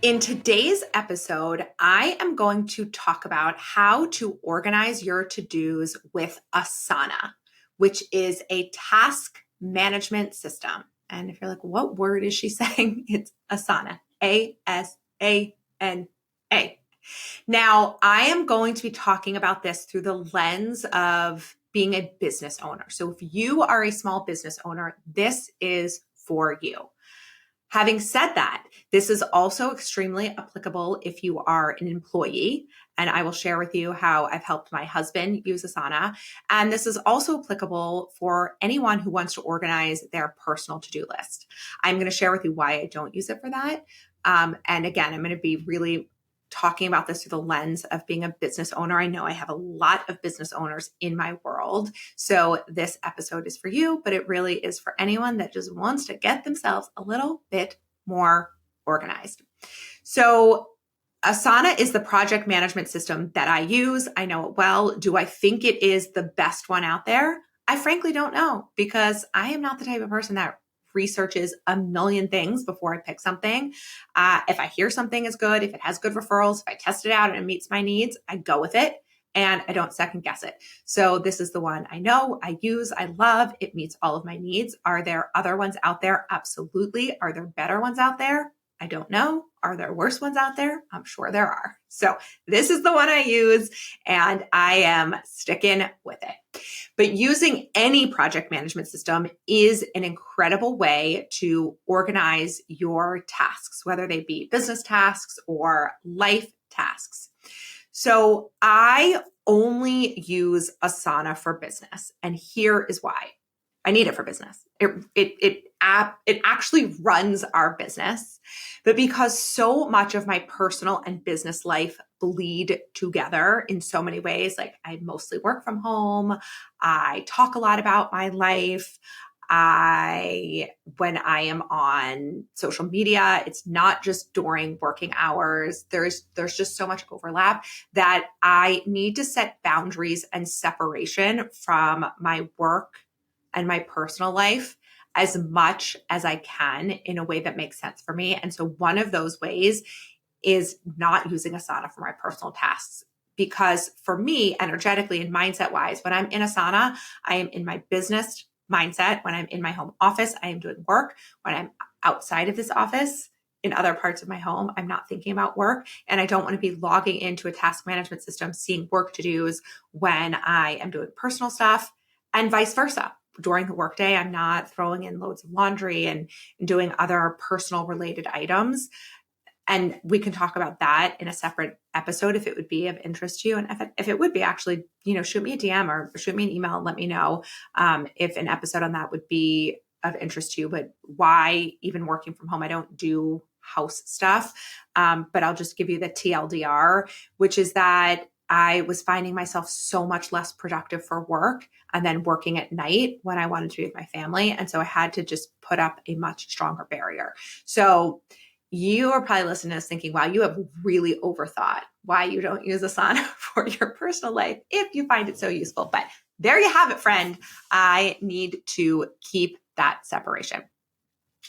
In today's episode, I am going to talk about how to organize your to-dos with Asana, which is a task management system. And if you're like, what word is she saying? It's Asana, A-S-A-N-A. Now, I am going to be talking about this through the lens of being a business owner. So if you are a small business owner, this is for you. Having said that, this is also extremely applicable if you are an employee, and I will share with you how I've helped my husband use Asana. And this is also applicable for anyone who wants to organize their personal to-do list. I'm going to share with you why I don't use it for that. And again, I'm going to be really talking about this through the lens of being a business owner. I know I have a lot of business owners in my world. So this episode is for you, but it really is for anyone that just wants to get themselves a little bit more organized. So Asana is the project management system that I use. I know it well. Do I think it is the best one out there? I frankly don't know, because I am not the type of person that researches a million things before I pick something. If I hear something is good, if it has good referrals, if I test it out and it meets my needs, I go with it and I don't second guess it. So this is the one I know, I use, I love. It meets all of my needs. Are there other ones out there? Absolutely. Are there better ones out there? I don't know. Are there worse ones out there? I'm sure there are. So this is the one I use and I am sticking with it. But using any project management system is an incredible way to organize your tasks, whether they be business tasks or life tasks. So I only use Asana for business, and here is why. I need it for business. It actually runs our business, but because so much of my personal and business life bleed together in so many ways, like I mostly work from home, I talk a lot about my life. When I am on social media, it's not just during working hours. There's just so much overlap that I need to set boundaries and separation from my work and my personal life as much as I can in a way that makes sense for me. And so one of those ways is not using Asana for my personal tasks. Because for me, energetically and mindset wise, when I'm in Asana, I am in my business mindset. When I'm in my home office, I am doing work. When I'm outside of this office, in other parts of my home, I'm not thinking about work. And I don't want to be logging into a task management system, seeing work to-dos when I am doing personal stuff, and vice versa. During the workday, I'm not throwing in loads of laundry and doing other personal related items. And we can talk about that in a separate episode if it would be of interest to you. And if it would be, actually, shoot me a DM or shoot me an email and let me know if an episode on that would be of interest to you. But why even working from home? I don't do house stuff, but I'll just give you the TLDR, which is that I was finding myself so much less productive for work and then working at night when I wanted to be with my family. And so I had to just put up a much stronger barrier. So you are probably listening to this thinking, wow, you have really overthought why you don't use Asana for your personal life if you find it so useful. But there you have it, friend. I need to keep that separation.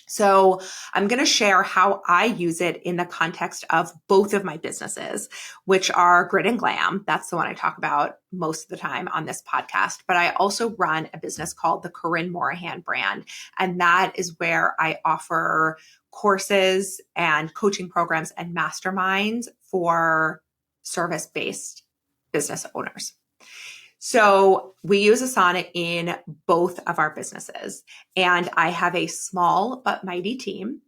So I'm going to share how I use it in the context of both of my businesses, which are Grit and Glam. That's the one I talk about most of the time on this podcast. But I also run a business called the Corinne Morahan brand. And that is where I offer courses and coaching programs and masterminds for service-based business owners. So we use Asana in both of our businesses, and I have a small but mighty team.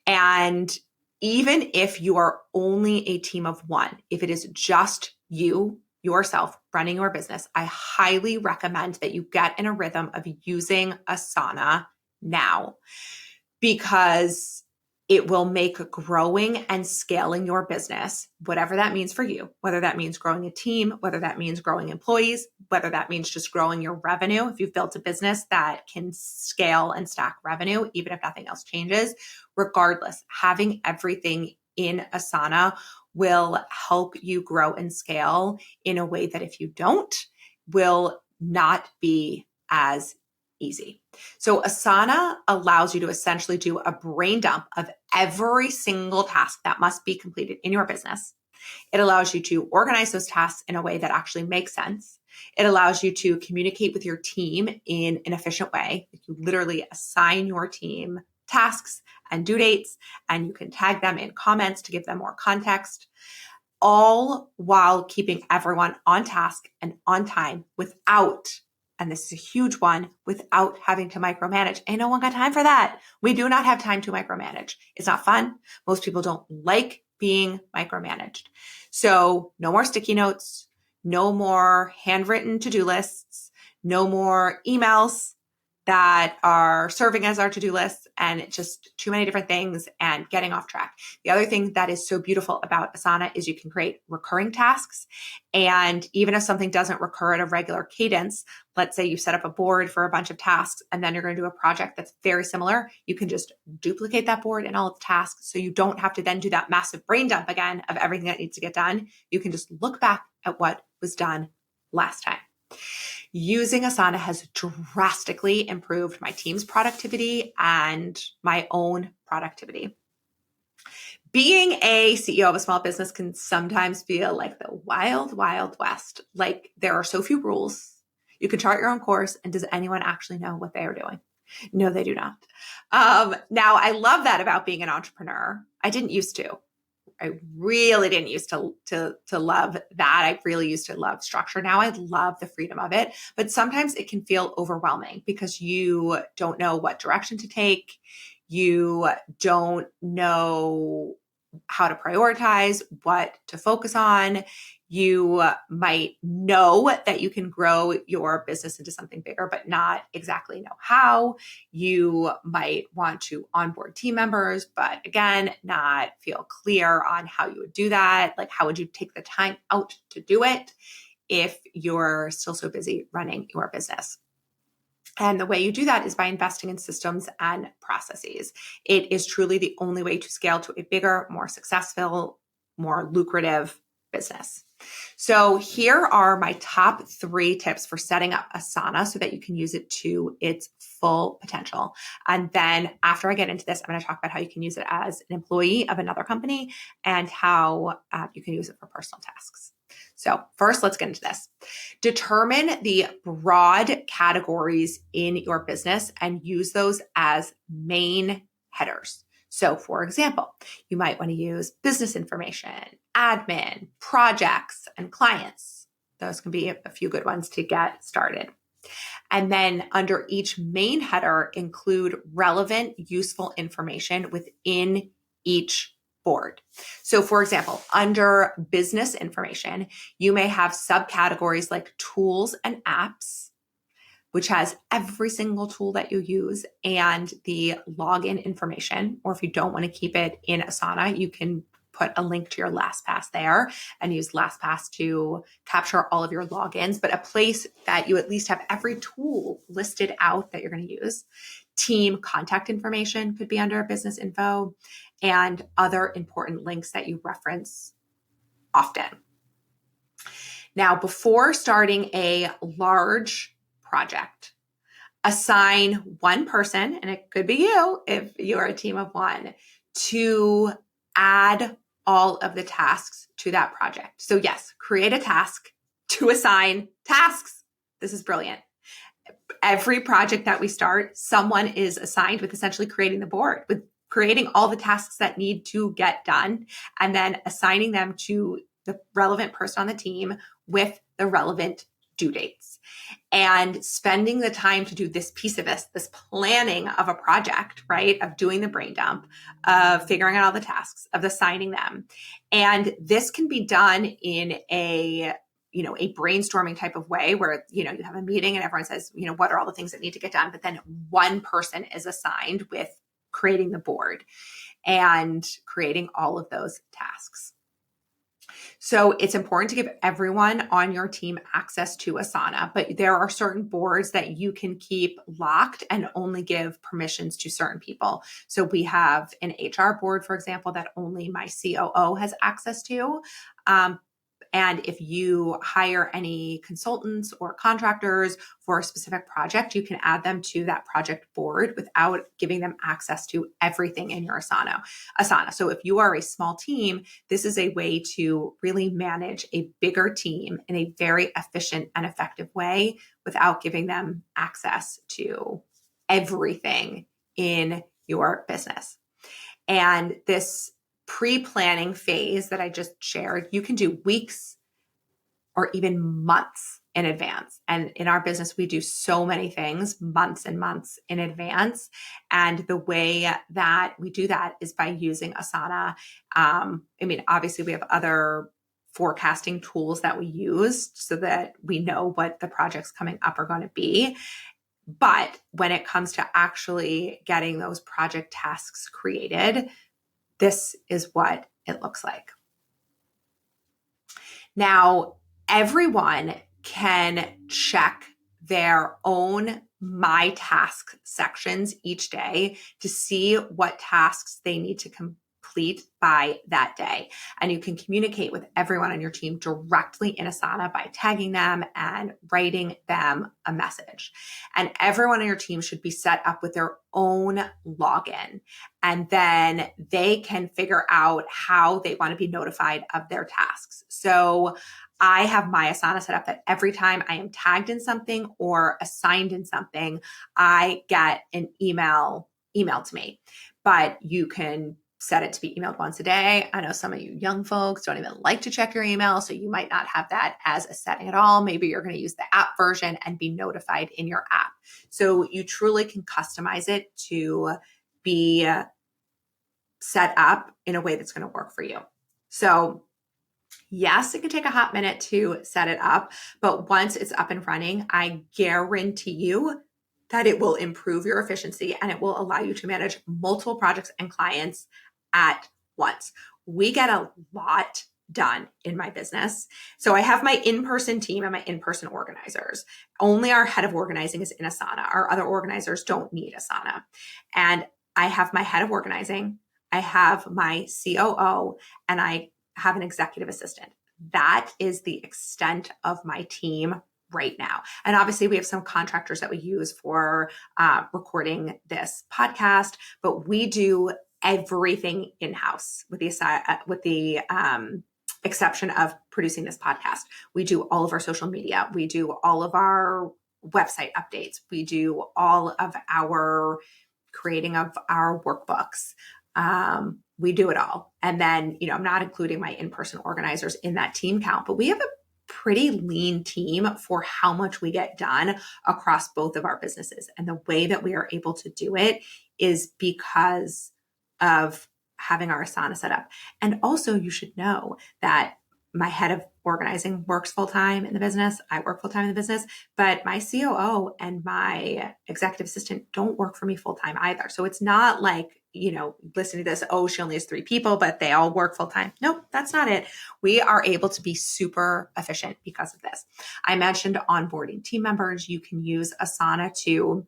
And even if you are only a team of one, if it is just you, yourself running your business, I highly recommend that you get in a rhythm of using Asana now, because it will make growing and scaling your business, whatever that means for you, whether that means growing a team, whether that means growing employees, whether that means just growing your revenue. If you've built a business that can scale and stack revenue, even if nothing else changes, regardless, having everything in Asana will help you grow and scale in a way that if you don't, will not be as easy. So Asana allows you to essentially do a brain dump of every single task that must be completed in your business. It allows you to organize those tasks in a way that actually makes sense. It allows you to communicate with your team in an efficient way. You literally assign your team tasks and due dates, and you can tag them in comments to give them more context, all while keeping everyone on task and on time without, and this is a huge one, without having to micromanage. Ain't no one got time for that. We do not have time to micromanage. It's not fun. Most people don't like being micromanaged. So no more sticky notes, no more handwritten to-do lists, no more emails that are serving as our to-do lists, and just too many different things and getting off track. The other thing that is so beautiful about Asana is you can create recurring tasks. And even if something doesn't recur at a regular cadence, let's say you set up a board for a bunch of tasks, and then you're going to do a project that's very similar, you can just duplicate that board and all its tasks. So you don't have to then do that massive brain dump again of everything that needs to get done. You can just look back at what was done last time. Using Asana has drastically improved my team's productivity and my own productivity. Being a CEO of a small business can sometimes feel like the wild, wild west. Like there are so few rules. You can chart your own course, and does anyone actually know what they are doing? No, they do not. Now, I love that about being an entrepreneur. I didn't used to. I really didn't used to love that. I really used to love structure. Now I love the freedom of it, but sometimes it can feel overwhelming because you don't know what direction to take. You don't know how to prioritize, what to focus on. You might know that you can grow your business into something bigger, but not exactly know how. You might want to onboard team members, but again, not feel clear on how you would do that. Like, how would you take the time out to do it if you're still so busy running your business? And the way you do that is by investing in systems and processes. It is truly the only way to scale to a bigger, more successful, more lucrative business. So here are my top 3 tips for setting up Asana so that you can use it to its full potential. And then after I get into this, I'm going to talk about how you can use it as an employee of another company and how you can use it for personal tasks. So first, let's get into this. Determine the broad categories in your business and use those as main headers. So for example, you might want to use business information, admin, projects, and clients. Those can be a few good ones to get started. And then under each main header, include relevant, useful information within each board. So for example, under business information, you may have subcategories like tools and apps, which has every single tool that you use and the login information. Or if you don't want to keep it in Asana, you can put a link to your LastPass there and use LastPass to capture all of your logins, but a place that you at least have every tool listed out that you're going to use. Team contact information could be under business info, and other important links that you reference often. Now, before starting a large project, assign one person, and it could be you if you're a team of one, to add all of the tasks to that project. So yes, create a task to assign tasks. This is brilliant. Every project that we start, someone is assigned with essentially creating the board, with creating all the tasks that need to get done, and then assigning them to the relevant person on the team with the relevant due dates. And spending the time to do this piece of this planning of a project, right? Of doing the brain dump, of figuring out all the tasks, of assigning them. And this can be done in a brainstorming type of way where, you have a meeting and everyone says, what are all the things that need to get done? But then one person is assigned with creating the board and creating all of those tasks. So it's important to give everyone on your team access to Asana, but there are certain boards that you can keep locked and only give permissions to certain people. So we have an HR board, for example, that only my COO has access to. And if you hire any consultants or contractors for a specific project, you can add them to that project board without giving them access to everything in your Asana. So if you are a small team, this is a way to really manage a bigger team in a very efficient and effective way without giving them access to everything in your business. And this pre-planning phase that I just shared, you can do weeks or even months in advance. And in our business, we do so many things months and months in advance. And the way that we do that is by using Asana. Obviously we have other forecasting tools that we use so that we know what the projects coming up are going to be. But when it comes to actually getting those project tasks created, this is what it looks like. Now, everyone can check their own My Task sections each day to see what tasks they need to complete by that day. And you can communicate with everyone on your team directly in Asana by tagging them and writing them a message. And everyone on your team should be set up with their own login. And then they can figure out how they want to be notified of their tasks. So I have my Asana set up that every time I am tagged in something or assigned in something, I get an email emailed to me. But you can set it to be emailed once a day. I know some of you young folks don't even like to check your email, so you might not have that as a setting at all. Maybe you're going to use the app version and be notified in your app. So you truly can customize it to be set up in a way that's going to work for you. So yes, it can take a hot minute to set it up, but once it's up and running, I guarantee you that it will improve your efficiency and it will allow you to manage multiple projects and clients at once. We get a lot done in my business. So I have my in-person team and my in-person organizers. Only our head of organizing is in Asana. Our other organizers don't need Asana. And I have my head of organizing, I have my COO, and I have an executive assistant. That is the extent of my team right now. And obviously we have some contractors that we use for recording this podcast, but we do everything in-house with the exception of producing this podcast. We do all of our social media. We do all of our website updates. We do all of our creating of our workbooks. We do it all. And then, I'm not including my in-person organizers in that team count, but we have a pretty lean team for how much we get done across both of our businesses. And the way that we are able to do it is because of having our Asana set up. And also you should know that my head of organizing works full-time in the business. I work full-time in the business, but my COO and my executive assistant don't work for me full-time either. So it's not like, listening to this, she only has 3 people, but they all work full-time. Nope, that's not it. We are able to be super efficient because of this. I mentioned onboarding team members. You can use Asana to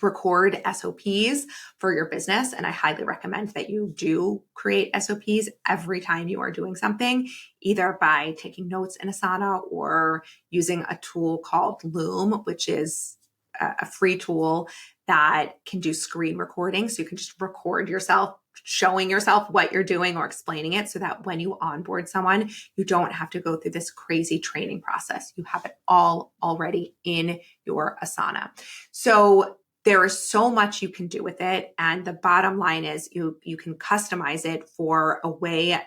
record SOPs for your business. And I highly recommend that you do create SOPs every time you are doing something, either by taking notes in Asana or using a tool called Loom, which is a free tool that can do screen recording. So you can just record yourself, showing yourself what you're doing or explaining it so that when you onboard someone, you don't have to go through this crazy training process. You have it all already in your Asana. So there is so much you can do with it. And the bottom line is you can customize it for a way,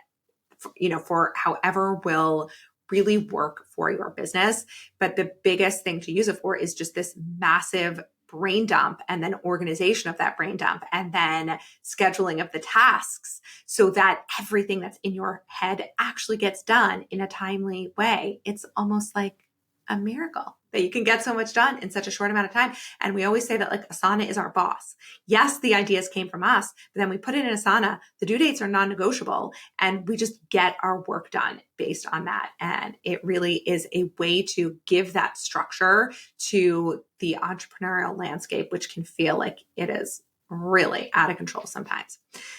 for however will really work for your business. But the biggest thing to use it for is just this massive brain dump and then organization of that brain dump and then scheduling of the tasks so that everything that's in your head actually gets done in a timely way. It's almost like a miracle that you can get so much done in such a short amount of time. And we always say that Asana is our boss. Yes, the ideas came from us, but then we put it in Asana. The due dates are non-negotiable and we just get our work done based on that. And it really is a way to give that structure to the entrepreneurial landscape, which can feel like it is really out of control sometimes.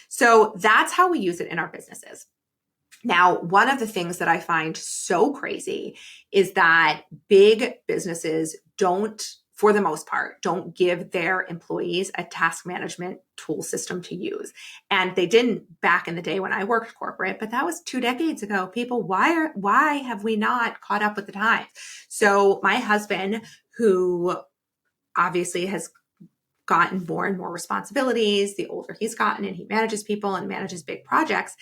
So that's how we use it in our businesses. Now, one of the things that I find so crazy is that big businesses don't, for the most part, don't give their employees a task management tool system to use. And they didn't back in the day when I worked corporate, but that was 2 decades ago. People, why have we not caught up with the times? So my husband, who obviously has gotten more and more responsibilities the older he's gotten, and he manages people and manages big projects,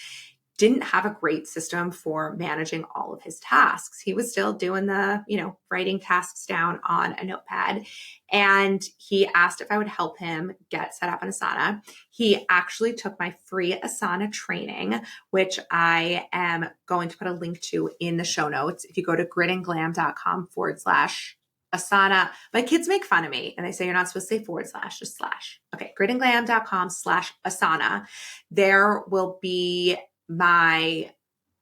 didn't have a great system for managing all of his tasks. He was still doing the, writing tasks down on a notepad. And he asked if I would help him get set up in Asana. He actually took my free Asana training, which I am going to put a link to in the show notes. If you go to gritandglam.com/Asana. My kids make fun of me and they say you're not supposed to say /, just /. Okay, gritandglam.com/Asana. There will be my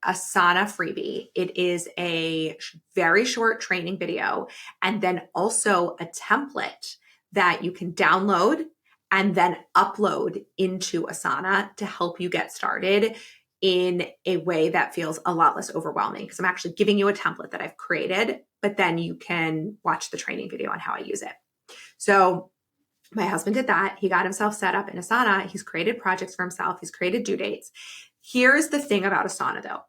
Asana freebie. It is a very short training video and then also a template that you can download and then upload into Asana to help you get started in a way that feels a lot less overwhelming, because I'm actually giving you a template that I've created, but then you can watch the training video on how I use it. So my husband did that. He got himself set up in Asana. He's created projects for himself. He's created due dates. Here's the thing about Asana though.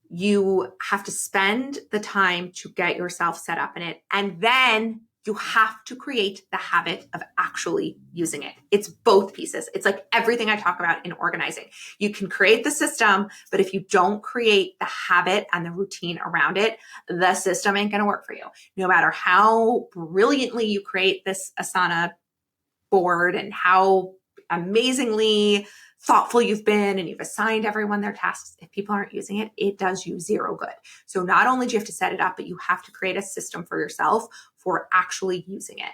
You have to spend the time to get yourself set up in it. And then you have to create the habit of actually using it. It's both pieces. It's like everything I talk about in organizing. You can create the system, but if you don't create the habit and the routine around it, the system ain't going to work for you. No matter how brilliantly you create this Asana board and how amazingly thoughtful you've been and you've assigned everyone their tasks, if people aren't using it, it does you zero good. So not only do you have to set it up, but you have to create a system for yourself for actually using it.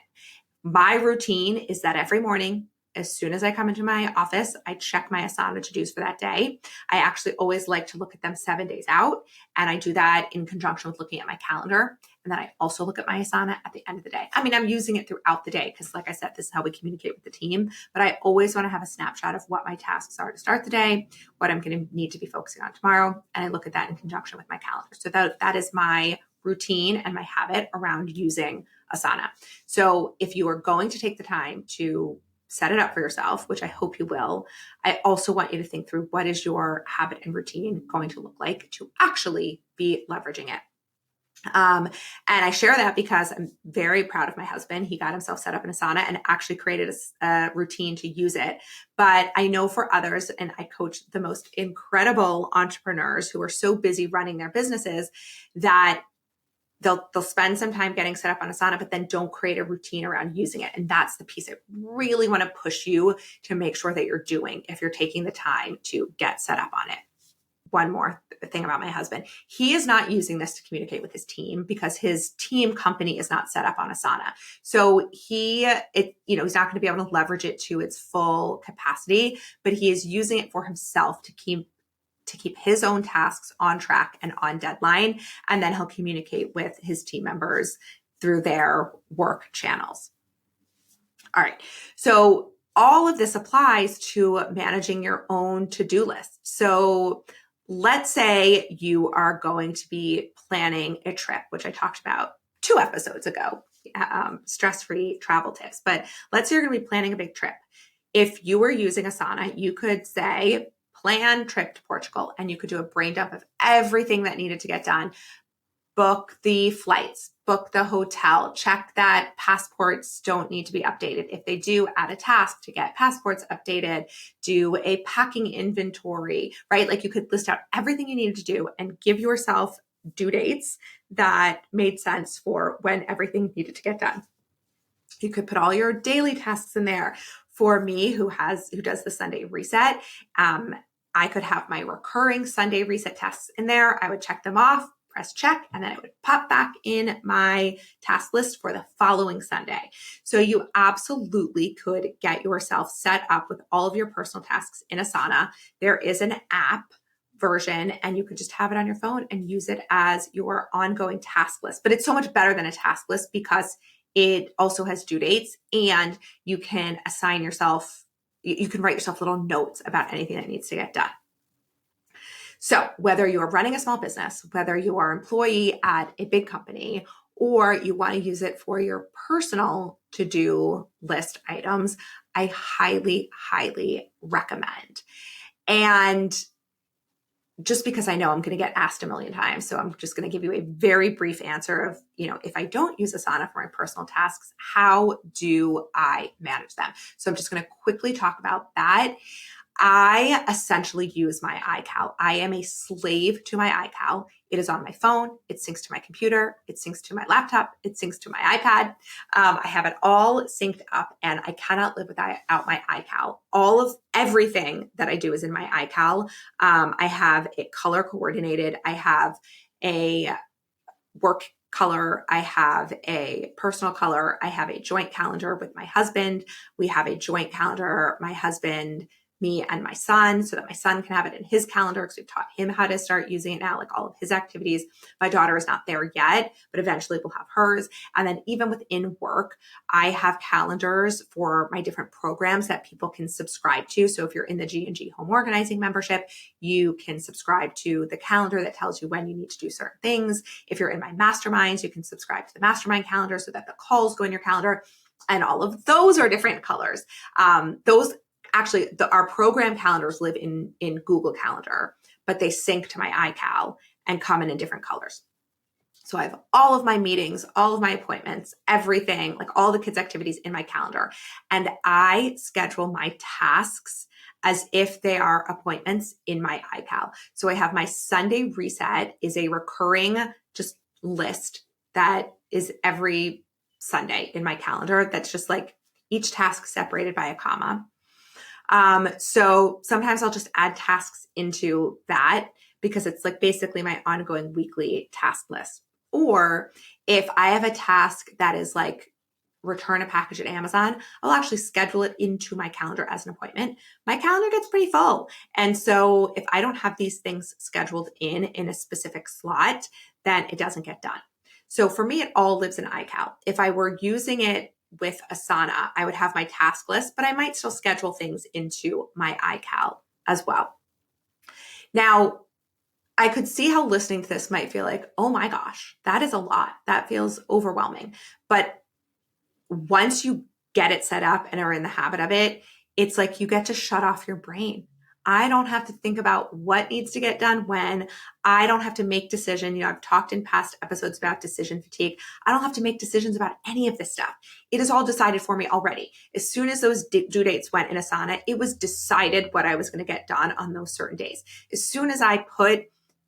My routine is that every morning, as soon as I come into my office, I check my Asana to-dos for that day. I actually always like to look at them 7 days out. And I do that in conjunction with looking at my calendar. And then I also look at my Asana at the end of the day. I mean, I'm using it throughout the day because, like I said, this is how we communicate with the team. But I always want to have a snapshot of what my tasks are to start the day, what I'm going to need to be focusing on tomorrow. And I look at that in conjunction with my calendar. So that is my routine and my habit around using Asana. So if you are going to take the time to set it up for yourself, which I hope you will, I also want you to think through what is your habit and routine going to look like to actually be leveraging it. And I share that because I'm very proud of my husband. He got himself set up in Asana and actually created a routine to use it. But I know for others, and I coach the most incredible entrepreneurs who are so busy running their businesses that they'll spend some time getting set up on Asana, but then don't create a routine around using it. And that's the piece I really want to push you to make sure that you're doing if you're taking the time to get set up on it. One more thing about my husband. He is not using this to communicate with his team because his team company is not set up on Asana. So he's not going to be able to leverage it to its full capacity, but he is using it for himself to keep his own tasks on track and on deadline. And then he'll communicate with his team members through their work channels. All right. So all of this applies to managing your own to-do list. So let's say you are going to be planning a trip, which I talked about 2 episodes ago, stress-free travel tips. But let's say you're going to be planning a big trip. If you were using Asana, you could say, plan trip to Portugal, and you could do a brain dump of everything that needed to get done. Book the flights, book the hotel, check that passports don't need to be updated. If they do, add a task to get passports updated, do a packing inventory, right? Like you could list out everything you needed to do and give yourself due dates that made sense for when everything needed to get done. You could put all your daily tasks in there. For me, who does the Sunday reset, I could have my recurring Sunday reset tasks in there. I would check them off, press check, and then it would pop back in my task list for the following Sunday. So you absolutely could get yourself set up with all of your personal tasks in Asana. There is an app version, and you could just have it on your phone and use it as your ongoing task list. But it's so much better than a task list because it also has due dates, and you can you can write yourself little notes about anything that needs to get done. So whether you're running a small business, whether you are an employee at a big company, or you want to use it for your personal to-do list items, I highly, highly recommend. And just because I know I'm going to get asked a million times, so I'm just going to give you a very brief answer of, if I don't use Asana for my personal tasks, how do I manage them? So I'm just going to quickly talk about that. I essentially use my iCal. I am a slave to my iCal. It is on my phone. It syncs to my computer. It syncs to my laptop. It syncs to my iPad. I have it all synced up, and I cannot live without my iCal. Everything that I do is in my iCal. I have it color coordinated. I have a work color. I have a personal color. I have a joint calendar with my husband. We have a joint calendar, my husband, me, and my son, so that my son can have it in his calendar because we've taught him how to start using it now, like all of his activities. My daughter is not there yet, but eventually we'll have hers. And then even within work, I have calendars for my different programs that people can subscribe to. So if you're in the G&G Home Organizing membership, you can subscribe to the calendar that tells you when you need to do certain things. If you're in my masterminds, you can subscribe to the mastermind calendar so that the calls go in your calendar. And all of those are different colors. Our program calendars live in Google Calendar, but they sync to my iCal and come in different colors. So I have all of my meetings, all of my appointments, everything, like all the kids' activities in my calendar. And I schedule my tasks as if they are appointments in my iCal. So I have my Sunday reset is a recurring just list that is every Sunday in my calendar. That's just like each task separated by a comma. So sometimes I'll just add tasks into that because it's like basically my ongoing weekly task list. Or if I have a task that is like return a package at Amazon, I'll actually schedule it into my calendar as an appointment. My calendar gets pretty full. And so if I don't have these things scheduled in a specific slot, then it doesn't get done. So for me, it all lives in iCal. If I were using it with Asana, I would have my task list, but I might still schedule things into my iCal as well. Now, I could see how listening to this might feel like, oh my gosh, that is a lot. That feels overwhelming. But once you get it set up and are in the habit of it, it's like you get to shut off your brain. I don't have to think about what needs to get done when. I don't have to make decisions. I've talked in past episodes about decision fatigue. I don't have to make decisions about any of this stuff. It is all decided for me already. As soon as those due dates went in Asana, it was decided what I was going to get done on those certain days. As soon as I put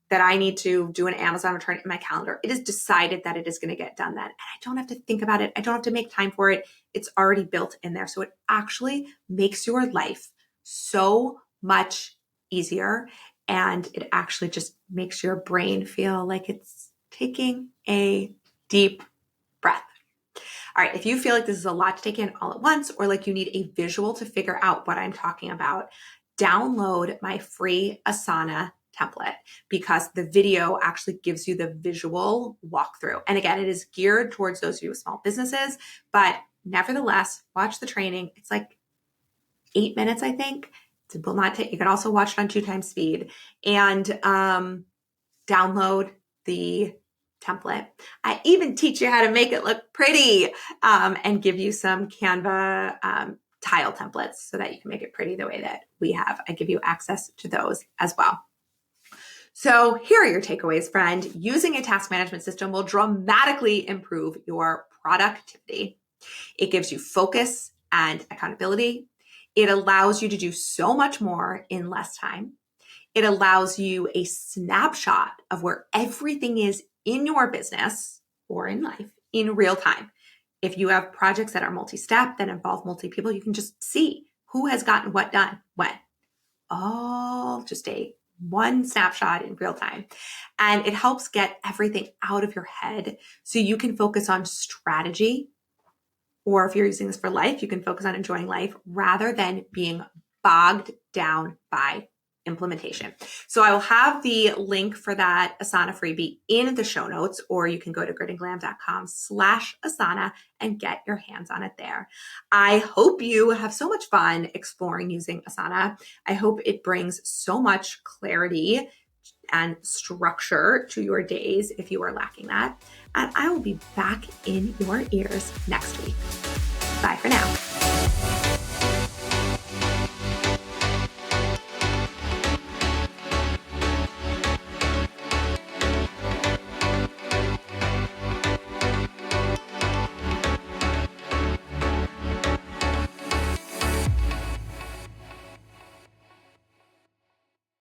that I need to do an Amazon return in my calendar, it is decided that it is going to get done then. And I don't have to think about it. I don't have to make time for it. It's already built in there. So it actually makes your life so much easier. And it actually just makes your brain feel like it's taking a deep breath. All right. If you feel like this is a lot to take in all at once, or like you need a visual to figure out what I'm talking about, download my free Asana template because the video actually gives you the visual walkthrough. And again, it is geared towards those of you with small businesses, but nevertheless, watch the training. It's like 8 minutes, I think. It will not take, you can also watch it on 2x speed and download the template. I even teach you how to make it look pretty and give you some Canva tile templates so that you can make it pretty the way that we have. I give you access to those as well. So here are your takeaways, friend. Using a task management system will dramatically improve your productivity. It gives you focus and accountability. It allows you to do so much more in less time. It allows you a snapshot of where everything is in your business or in life in real time. If you have projects that are multi-step, that involve multi-people, you can just see who has gotten what done when. All just one snapshot in real time. And it helps get everything out of your head so you can focus on strategy. Or if you're using this for life, you can focus on enjoying life rather than being bogged down by implementation. So I will have the link for that Asana freebie in the show notes, or you can go to gritandglam.com/Asana and get your hands on it there. I hope you have so much fun exploring using Asana. I hope it brings so much clarity and structure to your days if you are lacking that. And I will be back in your ears next week. Bye for now.